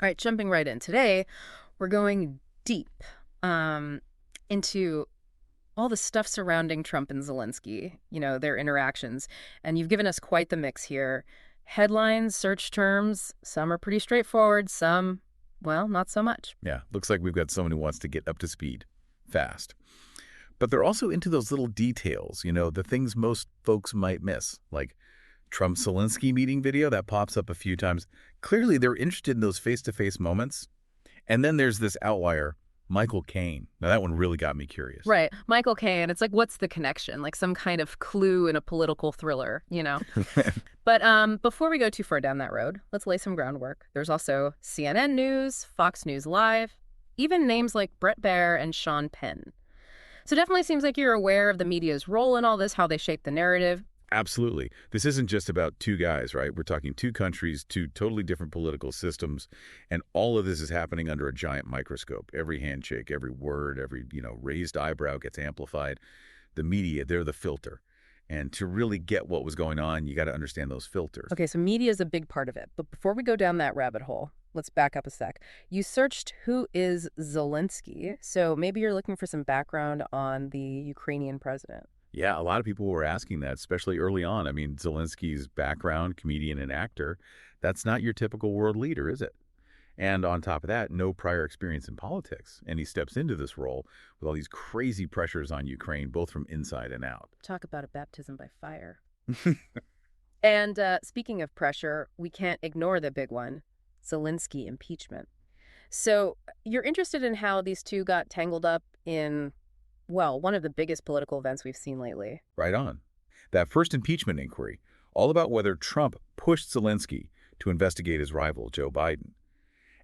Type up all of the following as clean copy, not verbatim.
All right, jumping right in. Today, we're going deep into all the stuff surrounding Trump and Zelensky, their interactions. And you've given us quite the mix here. Headlines, search terms, some are pretty straightforward, some, well, not so much. Yeah, looks like we've got someone who wants to get up to speed fast. But they're also into those little details, the things most folks might miss, like Trump-Zelensky meeting video that pops up a few times. Clearly, they're interested in those face-to-face moments. And then there's this outlier, Michael Caine. Now, that one really got me curious. Right. Michael Caine. It's like, what's the connection? Like some kind of clue in a political thriller, But before we go too far down that road, let's lay some groundwork. There's also CNN News, Fox News Live, even names like Bret Baier and Sean Penn. So it definitely seems like you're aware of the media's role in all this, how they shape the narrative. Absolutely. This isn't just about two guys, right? We're talking two countries, two totally different political systems, and all of this is happening under a giant microscope. Every handshake, every word, every, raised eyebrow gets amplified. The media, they're the filter. And to really get what was going on, you got to understand those filters. Okay, so media is a big part of it. But before we go down that rabbit hole, let's back up a sec. You searched who is Zelensky, so maybe you're looking for some background on the Ukrainian president. Yeah, a lot of people were asking that, especially early on. I mean, Zelensky's background, comedian and actor, that's not your typical world leader, is it? And on top of that, no prior experience in politics. And he steps into this role with all these crazy pressures on Ukraine, both from inside and out. Talk about a baptism by fire. And speaking of pressure, we can't ignore the big one, Zelensky impeachment. So you're interested in how these two got tangled up in, well, one of the biggest political events we've seen lately. Right on. That first impeachment inquiry, all about whether Trump pushed Zelensky to investigate his rival, Joe Biden,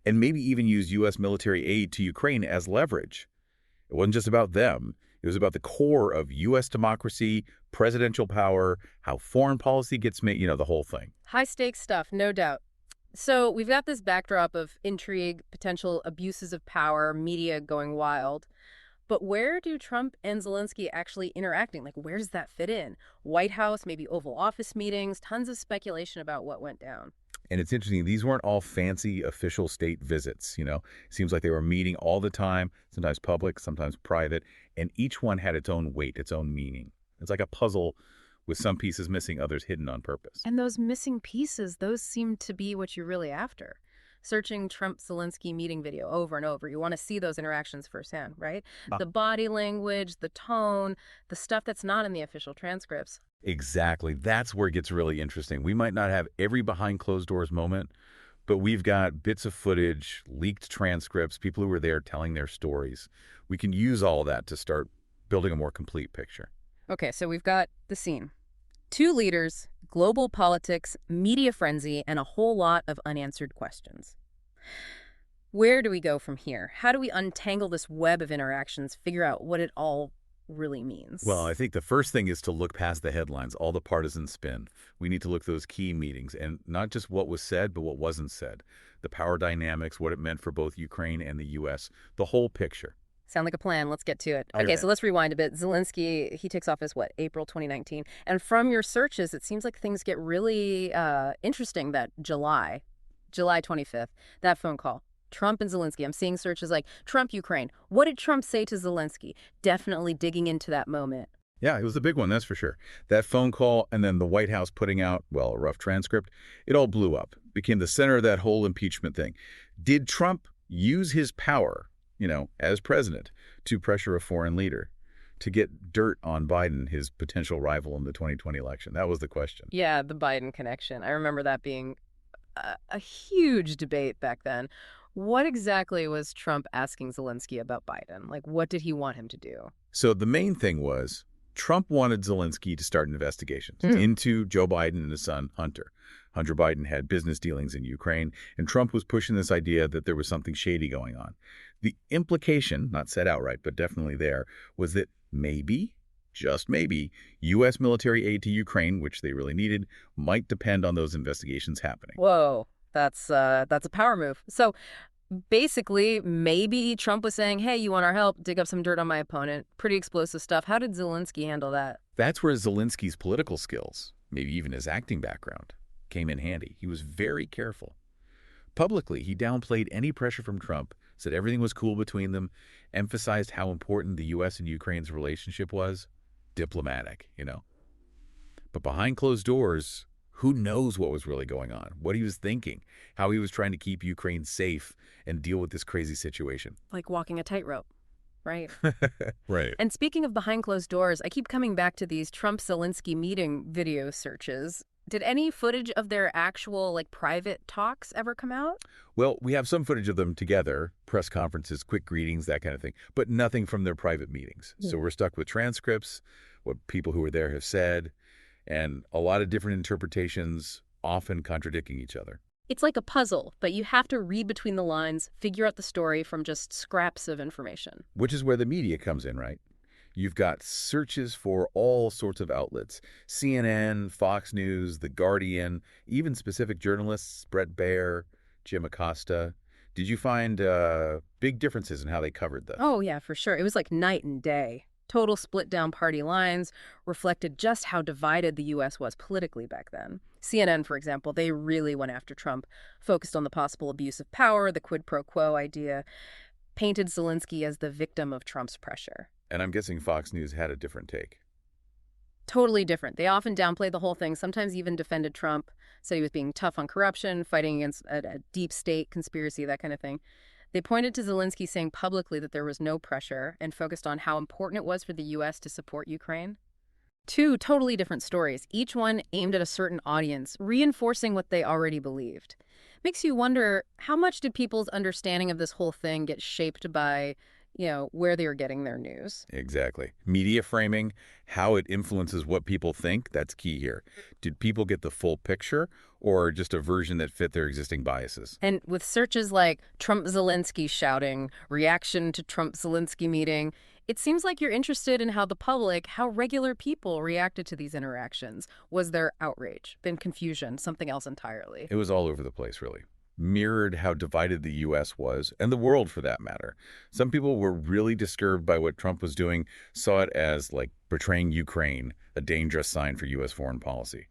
and maybe even use U.S. military aid to Ukraine as leverage. It wasn't just about them. It was about the core of U.S. democracy, presidential power, how foreign policy gets made, the whole thing. High-stakes stuff, no doubt. So we've got this backdrop of intrigue, potential abuses of power, media going wild. But where do Trump and Zelensky actually interacting? Like, where does that fit in? White House, maybe Oval Office meetings, tons of speculation about what went down. And it's interesting, these weren't all fancy official state visits, It seems like they were meeting all the time, sometimes public, sometimes private, and each one had its own weight, its own meaning. It's like a puzzle with some pieces missing, others hidden on purpose. And those missing pieces, those seem to be what you're really after. Searching Trump-Zelensky meeting video over and over. You want to see those interactions firsthand, right? The body language, the tone, the stuff that's not in the official transcripts. Exactly. That's where it gets really interesting. We might not have every behind closed doors moment, but we've got bits of footage, leaked transcripts, people who were there telling their stories. We can use all of that to start building a more complete picture. Okay, so we've got the scene. Two leaders, global politics, media frenzy, and a whole lot of unanswered questions. Where do we go from here? How do we untangle this web of interactions, figure out what it all really means? Well, I think the first thing is to look past the headlines, all the partisan spin. We need to look at those key meetings, and not just what was said, but what wasn't said. The power dynamics, what it meant for both Ukraine and the U.S., the whole picture. Sound like a plan. Let's get to it. Okay, so let's rewind a bit. Zelensky, he takes office, April 2019? And from your searches, it seems like things get really interesting that July 25th, that phone call. Trump and Zelensky. I'm seeing searches like Trump, Ukraine. What did Trump say to Zelensky? Definitely digging into that moment. Yeah, it was a big one, that's for sure. That phone call and then the White House putting out, a rough transcript, it all blew up, became the center of that whole impeachment thing. Did Trump use his power, as president, to pressure a foreign leader, to get dirt on Biden, his potential rival in the 2020 election? That was the question. Yeah, the Biden connection. I remember that being a huge debate back then. What exactly was Trump asking Zelensky about Biden? Like, what did he want him to do? So the main thing was Trump wanted Zelensky to start investigations into Joe Biden and his son, Hunter. Hunter Biden had business dealings in Ukraine, and Trump was pushing this idea that there was something shady going on. The implication, not said outright, but definitely there, was that maybe, just maybe, U.S. military aid to Ukraine, which they really needed, might depend on those investigations happening. Whoa, that's a power move. So basically, maybe Trump was saying, hey, you want our help? Dig up some dirt on my opponent. Pretty explosive stuff. How did Zelensky handle that? That's where Zelensky's political skills, maybe even his acting background, came in handy. He was very careful. Publicly, he downplayed any pressure from Trump, said everything was cool between them, emphasized how important the U.S. and Ukraine's relationship was. Diplomatic, you know. But behind closed doors, who knows what was really going on, what he was thinking, how he was trying to keep Ukraine safe and deal with this crazy situation. Like walking a tightrope, right? Right. And speaking of behind closed doors, I keep coming back to these Trump-Zelensky meeting video searches. Did any footage of their actual, private talks ever come out? Well, we have some footage of them together, press conferences, quick greetings, that kind of thing, but nothing from their private meetings. So we're stuck with transcripts, what people who were there have said, and a lot of different interpretations, often contradicting each other. It's like a puzzle, but you have to read between the lines, figure out the story from just scraps of information. Which is where the media comes in, right? You've got searches for all sorts of outlets. CNN, Fox News, The Guardian, even specific journalists, Brett Baer, Jim Acosta. Did you find big differences in how they covered this? Oh, yeah, for sure. It was like night and day. Total split down party lines reflected just how divided the U.S. was politically back then. CNN, for example, they really went after Trump, focused on the possible abuse of power, the quid pro quo idea, painted Zelensky as the victim of Trump's pressure. And I'm guessing Fox News had a different take. Totally different. They often downplayed the whole thing, sometimes even defended Trump, said he was being tough on corruption, fighting against a deep state conspiracy, that kind of thing. They pointed to Zelensky saying publicly that there was no pressure and focused on how important it was for the U.S. to support Ukraine. Two totally different stories, each one aimed at a certain audience, reinforcing what they already believed. Makes you wonder, how much did people's understanding of this whole thing get shaped by, where they were getting their news? Exactly. Media framing, how it influences what people think, that's key here. Did people get the full picture or just a version that fit their existing biases? And with searches like Trump-Zelensky shouting, reaction to Trump-Zelensky meeting, it seems like you're interested in how the public, how regular people reacted to these interactions. Was there outrage, been confusion, something else entirely? It was all over the place, really. Mirrored how divided the U.S. was, and the world for that matter. Some people were really disturbed by what Trump was doing, saw it as like betraying Ukraine, a dangerous sign for U.S. foreign policy.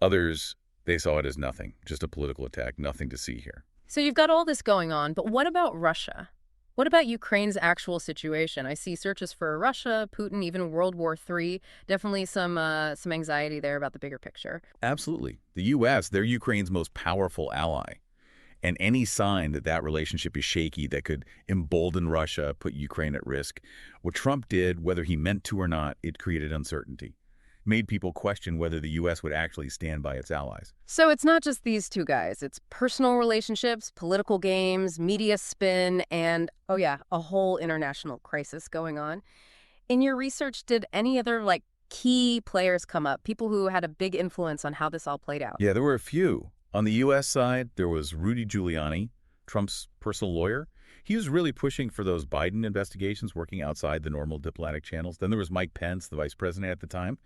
Others, they saw it as nothing, just a political attack, nothing to see here. So you've got all this going on, but what about Russia? What about Ukraine's actual situation? I see searches for Russia, Putin, even World War III. Definitely some anxiety there about the bigger picture. Absolutely. The U.S., they're Ukraine's most powerful ally. And any sign that that relationship is shaky that could embolden Russia, put Ukraine at risk, what Trump did, whether he meant to or not, it created uncertainty. Made people question whether the U.S. would actually stand by its allies. So it's not just these two guys. It's personal relationships, political games, media spin, and, oh yeah, a whole international crisis going on. In your research, did any other, key players come up, people who had a big influence on how this all played out? Yeah, there were a few. On the U.S. side, there was Rudy Giuliani, Trump's personal lawyer. He was really pushing for those Biden investigations, working outside the normal diplomatic channels. Then there was Mike Pence, the vice president at the time.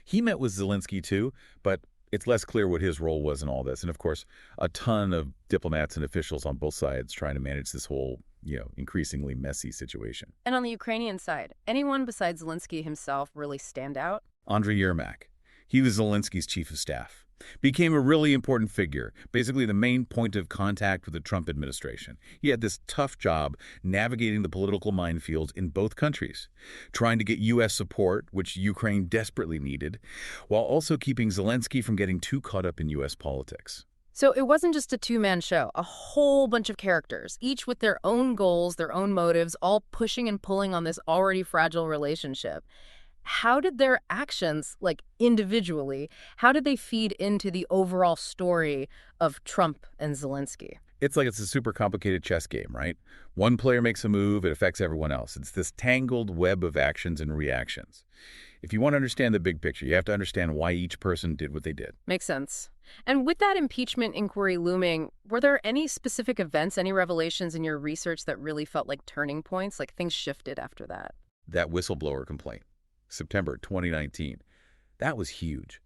He met with Zelensky, too, but it's less clear what his role was in all this. And, of course, a ton of diplomats and officials on both sides trying to manage this whole, increasingly messy situation. And on the Ukrainian side, anyone besides Zelensky himself really stand out? Andriy Yermak. He was Zelensky's chief of staff. Became a really important figure, basically the main point of contact with the Trump administration. He had this tough job navigating the political minefields in both countries, trying to get U.S. support, which Ukraine desperately needed, while also keeping Zelensky from getting too caught up in U.S. politics. So it wasn't just a two-man show, a whole bunch of characters, each with their own goals, their own motives, all pushing and pulling on this already fragile relationship. How did their actions, individually, how did they feed into the overall story of Trump and Zelensky? It's like it's a super complicated chess game, right? One player makes a move, it affects everyone else. It's this tangled web of actions and reactions. If you want to understand the big picture, you have to understand why each person did what they did. Makes sense. And with that impeachment inquiry looming, were there any specific events, any revelations in your research that really felt like turning points, like things shifted after that? That whistleblower complaint. September 2019. That was huge.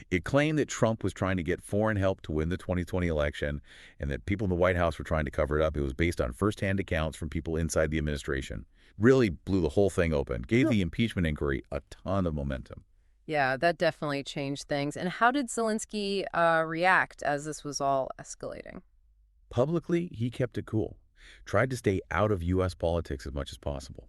It claimed that Trump was trying to get foreign help to win the 2020 election and that people in the White House were trying to cover it up. It was based on firsthand accounts from people inside the administration. Really blew the whole thing open. Gave the impeachment inquiry a ton of momentum. Yeah, that definitely changed things. And how did Zelensky react as this was all escalating? Publicly, he kept it cool, tried to stay out of U.S. politics as much as possible.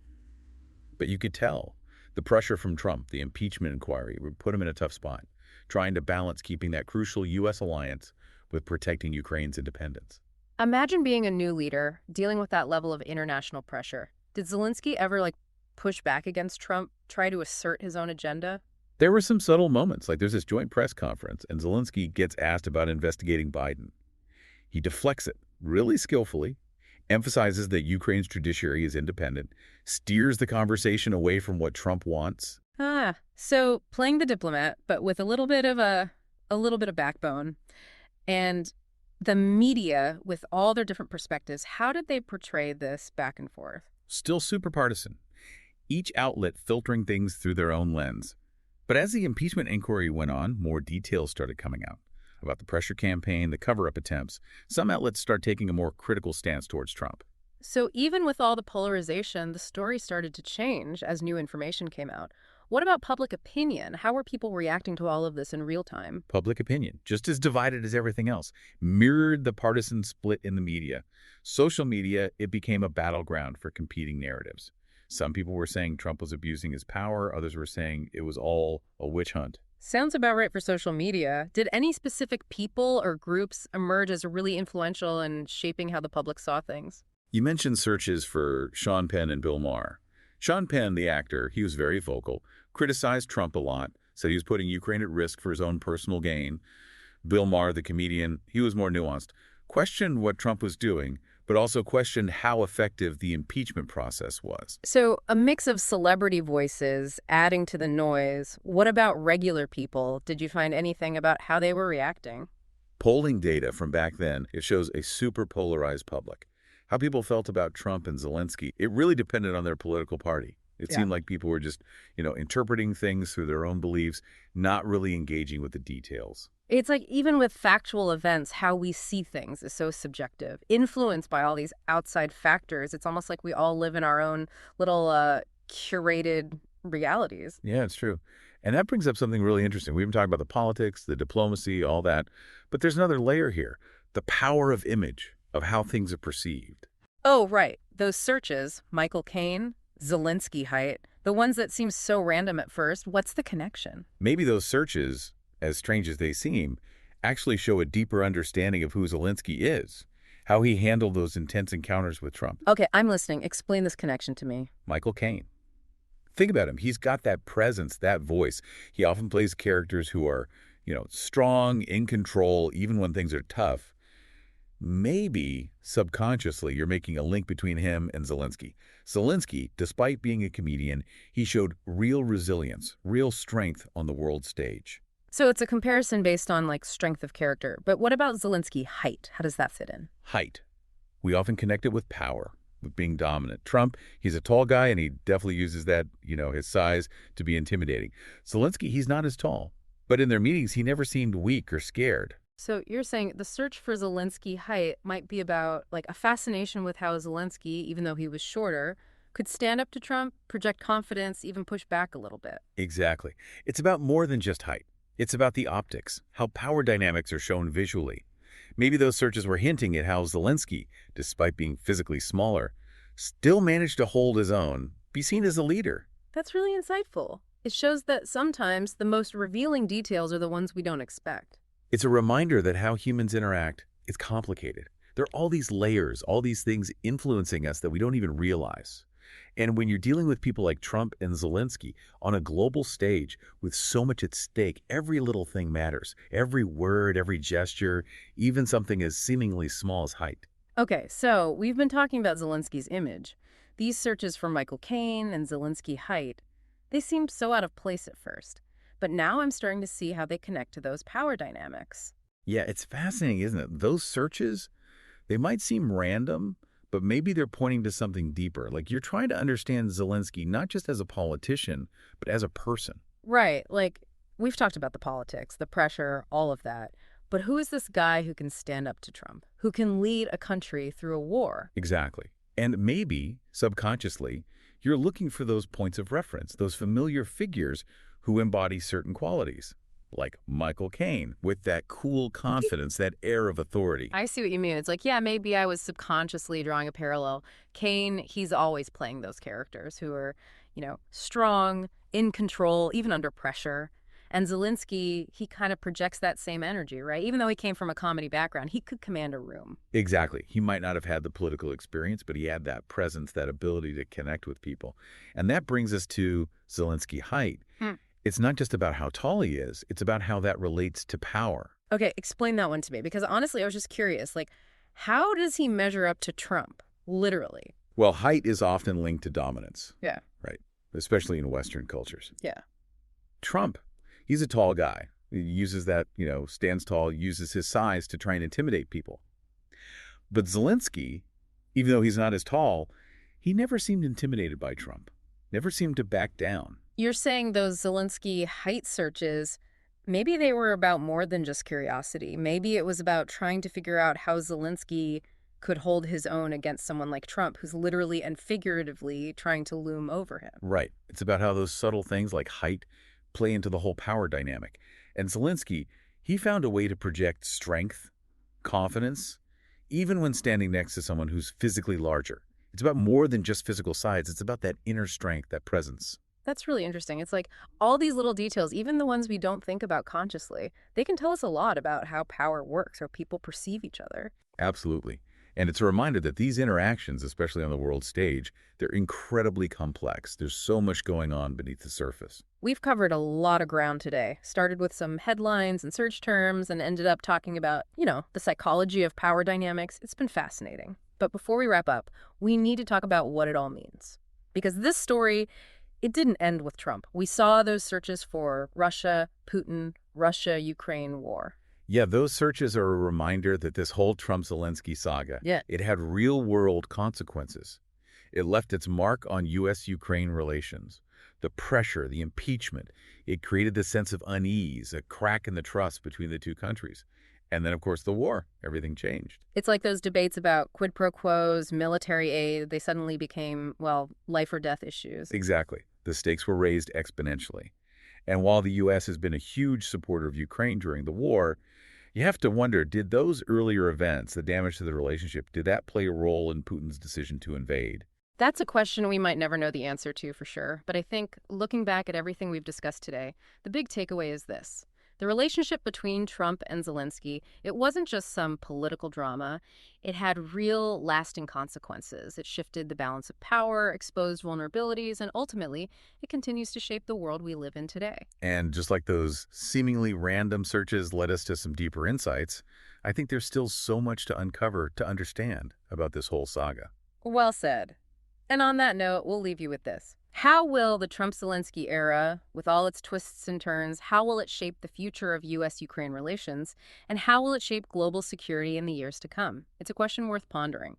But you could tell the pressure from Trump, the impeachment inquiry, would put him in a tough spot, trying to balance keeping that crucial U.S. alliance with protecting Ukraine's independence. Imagine being a new leader, dealing with that level of international pressure. Did Zelensky ever, push back against Trump, try to assert his own agenda? There were some subtle moments, like there's this joint press conference, and Zelensky gets asked about investigating Biden. He deflects it really skillfully, emphasizes that Ukraine's judiciary is independent, steers the conversation away from what Trump wants. So playing the diplomat, but with a little bit of backbone. And the media, with all their different perspectives, how did they portray this back and forth? Still super partisan, each outlet filtering things through their own lens. But as the impeachment inquiry went on, more details started coming out about the pressure campaign, the cover-up attempts. Some outlets start taking a more critical stance towards Trump. So even with all the polarization, the story started to change as new information came out. What about public opinion? How were people reacting to all of this in real time? Public opinion, just as divided as everything else, mirrored the partisan split in the media. Social media, it became a battleground for competing narratives. Some people were saying Trump was abusing his power. Others were saying it was all a witch hunt. Sounds about right for social media. Did any specific people or groups emerge as really influential in shaping how the public saw things? You mentioned searches for Sean Penn and Bill Maher. Sean Penn, the actor, he was very vocal, criticized Trump a lot, said he was putting Ukraine at risk for his own personal gain. Bill Maher, the comedian, he was more nuanced, questioned what Trump was doing, but also questioned how effective the impeachment process was. So a mix of celebrity voices adding to the noise. What about regular people? Did you find anything about how they were reacting? Polling data from back then, it shows a super polarized public. How people felt about Trump and Zelensky, it really depended on their political party. It seemed like people were just, interpreting things through their own beliefs, not really engaging with the details. It's like even with factual events, how we see things is so subjective, influenced by all these outside factors. It's almost like we all live in our own little curated realities. Yeah, it's true. And that brings up something really interesting. We've been talking about the politics, the diplomacy, all that. But there's another layer here, the power of image, of how things are perceived. Oh, right. Those searches, Michael Caine, Zelensky height, the ones that seem so random at first, what's the connection? Maybe those searches, as strange as they seem, actually show a deeper understanding of who Zelensky is, how he handled those intense encounters with Trump. Okay, I'm listening. Explain this connection to me. Michael Caine. Think about him. He's got that presence, that voice. He often plays characters who are, strong, in control, even when things are tough. Maybe, subconsciously, you're making a link between him and Zelensky. Zelensky, despite being a comedian, he showed real resilience, real strength on the world stage. So it's a comparison based on, strength of character. But what about Zelensky height? How does that fit in? Height. We often connect it with power, with being dominant. Trump, he's a tall guy, and he definitely uses that, his size to be intimidating. Zelensky, he's not as tall. But in their meetings, he never seemed weak or scared. So you're saying the search for Zelensky height might be about a fascination with how Zelensky, even though he was shorter, could stand up to Trump, project confidence, even push back a little bit. Exactly. It's about more than just height. It's about the optics, how power dynamics are shown visually. Maybe those searches were hinting at how Zelensky, despite being physically smaller, still managed to hold his own, be seen as a leader. That's really insightful. It shows that sometimes the most revealing details are the ones we don't expect. It's a reminder that how humans interact is complicated. There are all these layers, all these things influencing us that we don't even realize. And when you're dealing with people like Trump and Zelensky on a global stage with so much at stake, every little thing matters. Every word, every gesture, even something as seemingly small as height. Okay, so we've been talking about Zelensky's image. These searches for Michael Caine and Zelensky height, they seemed so out of place at first. But now I'm starting to see how they connect to those power dynamics. Yeah, it's fascinating, isn't it? Those searches, they might seem random, but maybe they're pointing to something deeper. Like you're trying to understand Zelensky not just as a politician, but as a person. Right. We've talked about the politics, the pressure, all of that. But who is this guy who can stand up to Trump, who can lead a country through a war? Exactly. And maybe, subconsciously, you're looking for those points of reference, those familiar figures who embody certain qualities. like Michael Caine, with that cool confidence, that air of authority. I see what you mean. It's like, yeah, maybe I was subconsciously drawing a parallel. Kane, he's always playing those characters who are, strong, in control, even under pressure. And Zelensky, he kind of projects that same energy, right? Even though he came from a comedy background, he could command a room. Exactly. He might not have had the political experience, but he had that presence, that ability to connect with people. And that brings us to Zelensky height. It's not just about how tall he is, it's about how that relates to power. Okay, explain that one to me, because honestly, I was just curious, like, how does he measure up to Trump, literally? Well, height is often linked to dominance. Yeah. Right. Especially in Western cultures. Yeah. Trump, he's a tall guy. He uses that, stands tall, uses his size to try and intimidate people. But Zelensky, even though he's not as tall, he never seemed intimidated by Trump, never seemed to back down. You're saying those Zelensky height searches, maybe they were about more than just curiosity. Maybe it was about trying to figure out how Zelensky could hold his own against someone like Trump, who's literally and figuratively trying to loom over him. Right. It's about how those subtle things like height play into the whole power dynamic. And Zelensky, he found a way to project strength, confidence, even when standing next to someone who's physically larger. It's about more than just physical size. It's about that inner strength, that presence. That's really interesting. It's like all these little details, even the ones we don't think about consciously, they can tell us a lot about how power works or people perceive each other. Absolutely. And it's a reminder that these interactions, especially on the world stage, they're incredibly complex. There's so much going on beneath the surface. We've covered a lot of ground today. Started with some headlines and search terms and ended up talking about, the psychology of power dynamics. It's been fascinating. But before we wrap up, we need to talk about what it all means. Because this story, it didn't end with Trump. We saw those searches for Russia, Putin, Russia-Ukraine war. Yeah, those searches are a reminder that this whole Trump-Zelensky saga, it had real-world consequences. It left its mark on U.S.-Ukraine relations. The pressure, the impeachment, it created this sense of unease, a crack in the trust between the two countries. And then, of course, the war. Everything changed. It's like those debates about quid pro quos, military aid. They suddenly became, life or death issues. Exactly. The stakes were raised exponentially. And while the U.S. has been a huge supporter of Ukraine during the war, you have to wonder, did those earlier events, the damage to the relationship, did that play a role in Putin's decision to invade? That's a question we might never know the answer to for sure. But I think, looking back at everything we've discussed today, the big takeaway is this. The relationship between Trump and Zelensky, it wasn't just some political drama. It had real, lasting consequences. It shifted the balance of power, exposed vulnerabilities, and ultimately, it continues to shape the world we live in today. And just like those seemingly random searches led us to some deeper insights, I think there's still so much to uncover, to understand about this whole saga. Well said. And on that note, we'll leave you with this. How will the Trump-Zelensky era, with all its twists and turns, how will it shape the future of U.S.-Ukraine relations? And how will it shape global security in the years to come? It's a question worth pondering.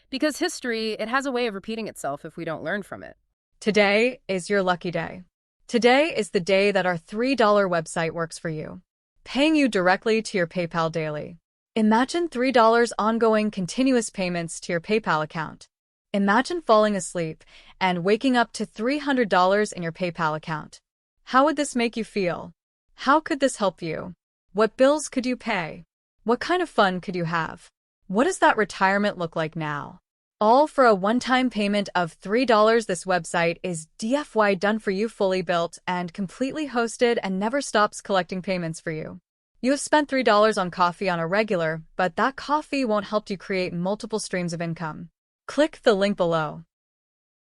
Because history, it has a way of repeating itself if we don't learn from it. Today is your lucky day. Today is the day that our $3 website works for you, paying you directly to your PayPal daily. Imagine $3 ongoing continuous payments to your PayPal account. Imagine falling asleep and waking up to $300 in your PayPal account. How would this make you feel? How could this help you? What bills could you pay? What kind of fun could you have? What does that retirement look like now? All for a one-time payment of $3. This website is DFY done for you, fully built and completely hosted, and never stops collecting payments for you. You have spent $3 on coffee on a regular, but that coffee won't help you create multiple streams of income. Click the link below.